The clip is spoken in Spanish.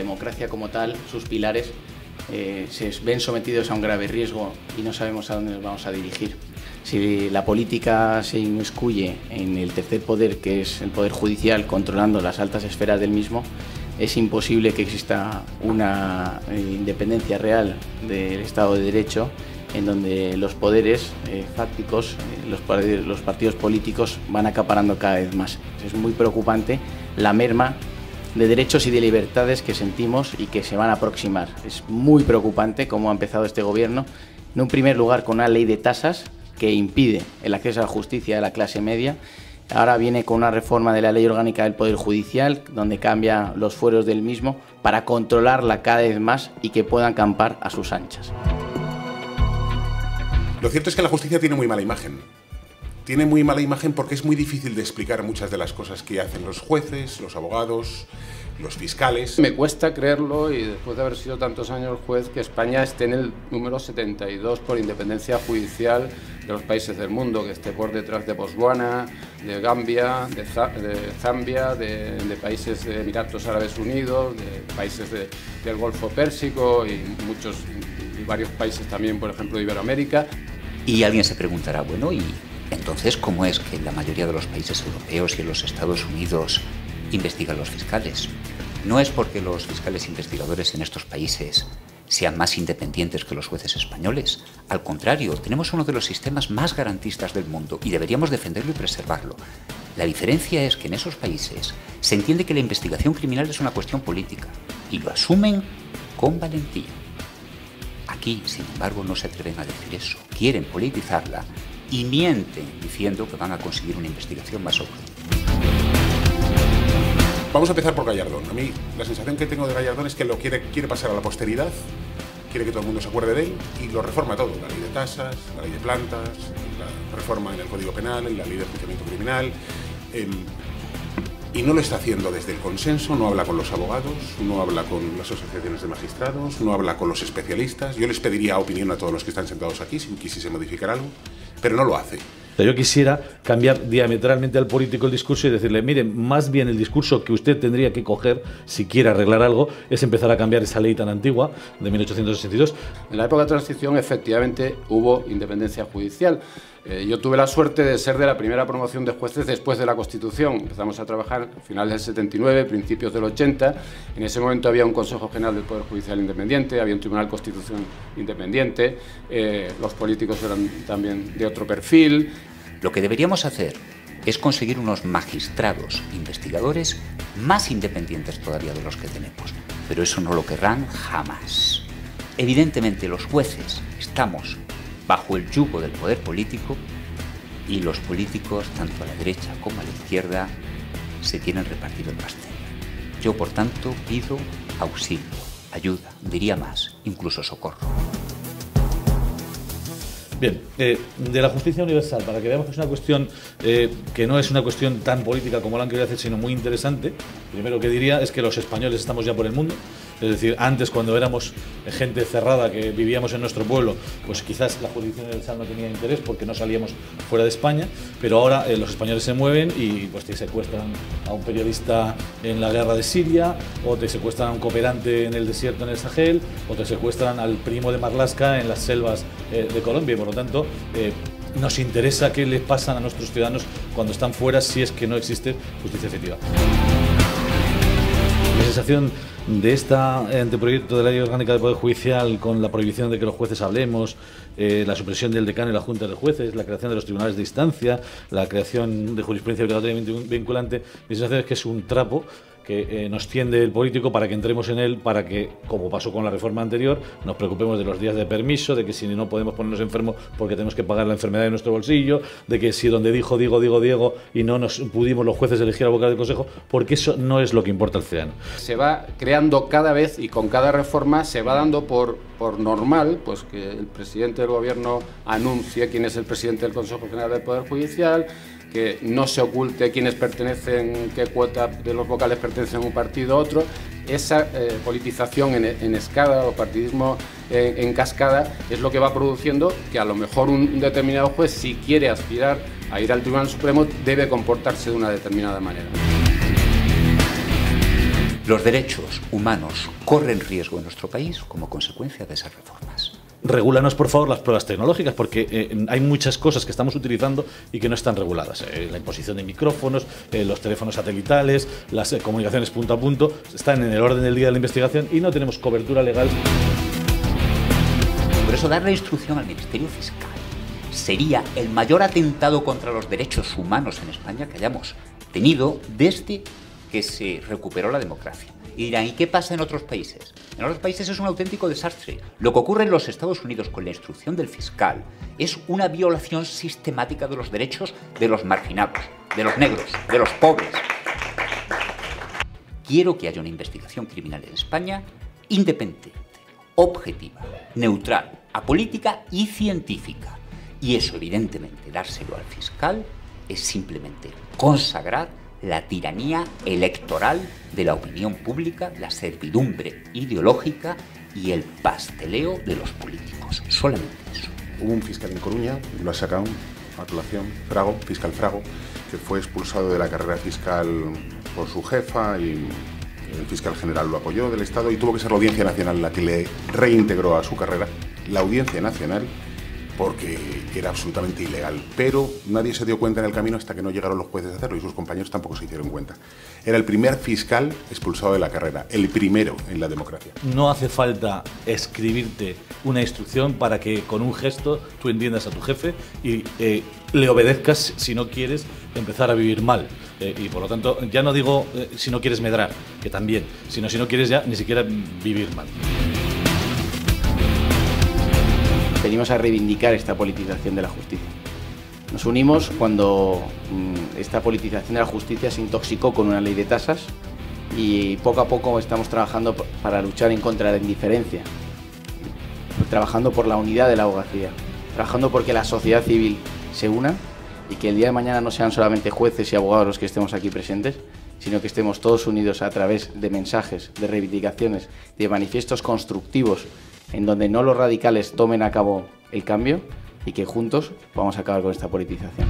democracia como tal, sus pilares, se ven sometidos a un grave riesgo y no sabemos a dónde nos vamos a dirigir. Si la política se inmiscuye en el tercer poder, que es el poder judicial, controlando las altas esferas del mismo, es imposible que exista una independencia real del Estado de Derecho, en donde los poderes fácticos, los partidos políticos van acaparando cada vez más. Es muy preocupante la merma de derechos y de libertades que sentimos y que se van a aproximar. Es muy preocupante cómo ha empezado este gobierno, en un primer lugar con una ley de tasas que impide el acceso a la justicia de la clase media. Ahora viene con una reforma de la Ley Orgánica del Poder Judicial, donde cambia los fueros del mismo para controlarla cada vez más y que puedan acampar a sus anchas. Lo cierto es que la justicia tiene muy mala imagen. Tiene muy mala imagen porque es muy difícil de explicar muchas de las cosas que hacen los jueces, los abogados, los fiscales. Me cuesta creerlo, y después de haber sido tantos años juez, que España esté en el número 72 por independencia judicial de los países del mundo, que esté por detrás de Botswana, de Gambia, de Zambia, de países de Emiratos Árabes Unidos, de países del Golfo Pérsico y varios países también, por ejemplo, de Iberoamérica. Y alguien se preguntará, bueno, ¿y entonces cómo es que en la mayoría de los países europeos y en los Estados Unidos investigan los fiscales? No es porque los fiscales investigadores en estos países sean más independientes que los jueces españoles. Al contrario, tenemos uno de los sistemas más garantistas del mundo y deberíamos defenderlo y preservarlo. La diferencia es que en esos países se entiende que la investigación criminal es una cuestión política y lo asumen con valentía. Aquí, sin embargo, no se atreven a decir eso. Quieren politizarla y mienten diciendo que van a conseguir una investigación más objetiva. Vamos a empezar por Gallardón. A mí la sensación que tengo de Gallardón es que lo quiere pasar a la posteridad, quiere que todo el mundo se acuerde de él y lo reforma todo. La ley de tasas, la ley de plantas, la reforma en el Código Penal, la ley de enjuiciamiento criminal. Y no lo está haciendo desde el consenso, no habla con los abogados, no habla con las asociaciones de magistrados, no habla con los especialistas. Yo les pediría opinión a todos los que están sentados aquí si quisiese modificar algo, pero no lo hace. Yo quisiera cambiar diametralmente al político el discurso y decirle, mire, más bien el discurso que usted tendría que coger si quiere arreglar algo es empezar a cambiar esa ley tan antigua de 1862. En la época de transición efectivamente hubo independencia judicial. Yo tuve la suerte de ser de la primera promoción de jueces después de la Constitución. Empezamos a trabajar a finales del 79, principios del 80. En ese momento había un Consejo General del Poder Judicial independiente, había un Tribunal Constitucional independiente, los políticos eran también de otro perfil. Lo que deberíamos hacer es conseguir unos magistrados investigadores más independientes todavía de los que tenemos, pero eso no lo querrán jamás. Evidentemente los jueces estamos bajo el yugo del poder político y los políticos, tanto a la derecha como a la izquierda, se tienen repartido el pastel. Yo, por tanto, pido auxilio, ayuda, diría más, incluso socorro. Bien, de la justicia universal, para que veamos que es una cuestión que no es una cuestión tan política como la han querido hacer, sino muy interesante. Primero que diría es que los españoles estamos ya por el mundo. Es decir, antes, cuando éramos gente cerrada que vivíamos en nuestro pueblo, pues quizás la justicia universal no tenía interés porque no salíamos fuera de España, pero ahora los españoles se mueven y pues te secuestran a un periodista en la guerra de Siria, o te secuestran a un cooperante en el desierto en el Sahel, o te secuestran al primo de Marlaska en las selvas de Colombia. Y por lo tanto, nos interesa qué les pasa a nuestros ciudadanos cuando están fuera, si es que no existe justicia efectiva. La sensación de este anteproyecto de la Ley Orgánica del Poder Judicial, con la prohibición de que los jueces hablemos, la supresión del decano y la junta de jueces, la creación de los tribunales de instancia, la creación de jurisprudencia obligatoriamente vinculante, mi sensación es que es un trapo que nos tiende el político para que entremos en él, para que, como pasó con la reforma anterior, nos preocupemos de los días de permiso, de que si no podemos ponernos enfermos porque tenemos que pagar la enfermedad de nuestro bolsillo, de que si donde dijo Diego y no nos pudimos los jueces elegir al vocal del Consejo, porque eso no es lo que importa al ciudadano. Se va creando cada vez, y con cada reforma se va dando por normal, pues que el presidente del Gobierno anuncie quién es el presidente del Consejo General del Poder Judicial, que no se oculte quiénes pertenecen, qué cuota de los vocales pertenecen a un partido a otro. Esa politización en escala o partidismo en cascada es lo que va produciendo que a lo mejor un determinado juez, si quiere aspirar a ir al Tribunal Supremo, debe comportarse de una determinada manera. Los derechos humanos corren riesgo en nuestro país como consecuencia de esas reformas. Regúlanos, por favor, las pruebas tecnológicas, porque hay muchas cosas que estamos utilizando y que no están reguladas. La imposición de micrófonos, los teléfonos satelitales, las comunicaciones punto a punto, están en el orden del día de la investigación y no tenemos cobertura legal. Por eso, darle instrucción al Ministerio Fiscal sería el mayor atentado contra los derechos humanos en España que hayamos tenido desde que se recuperó la democracia. Y dirán, ¿y qué pasa en otros países? En otros países es un auténtico desastre. Lo que ocurre en los Estados Unidos con la instrucción del fiscal es una violación sistemática de los derechos de los marginados, de los negros, de los pobres. Quiero que haya una investigación criminal en España independiente, objetiva, neutral, apolítica y científica. Y eso, evidentemente, dárselo al fiscal es simplemente consagrar la tiranía electoral de la opinión pública, la servidumbre ideológica y el pasteleo de los políticos. Solamente eso. Hubo un fiscal en Coruña, lo ha sacado a colación, Frago, fiscal Frago, que fue expulsado de la carrera fiscal por su jefa y el fiscal general lo apoyó del Estado y tuvo que ser la Audiencia Nacional la que le reintegró a su carrera. La Audiencia Nacional, porque era absolutamente ilegal, pero nadie se dio cuenta en el camino hasta que no llegaron los jueces a hacerlo y sus compañeros tampoco se hicieron cuenta. Era el primer fiscal expulsado de la carrera, el primero en la democracia. No hace falta escribirte una instrucción para que con un gesto tú entiendas a tu jefe y le obedezcas si no quieres empezar a vivir mal. Y por lo tanto, ya no digo si no quieres medrar, que también, sino si no quieres ya ni siquiera vivir mal. Venimos a reivindicar esta politización de la justicia. Nos unimos cuando esta politización de la justicia se intoxicó con una ley de tasas y poco a poco estamos trabajando para luchar en contra de la indiferencia, trabajando por la unidad de la abogacía, trabajando porque la sociedad civil se una y que el día de mañana no sean solamente jueces y abogados los que estemos aquí presentes, sino que estemos todos unidos a través de mensajes, de reivindicaciones, de manifiestos constructivos en donde no los radicales tomen a cabo el cambio y que juntos vamos a acabar con esta politización.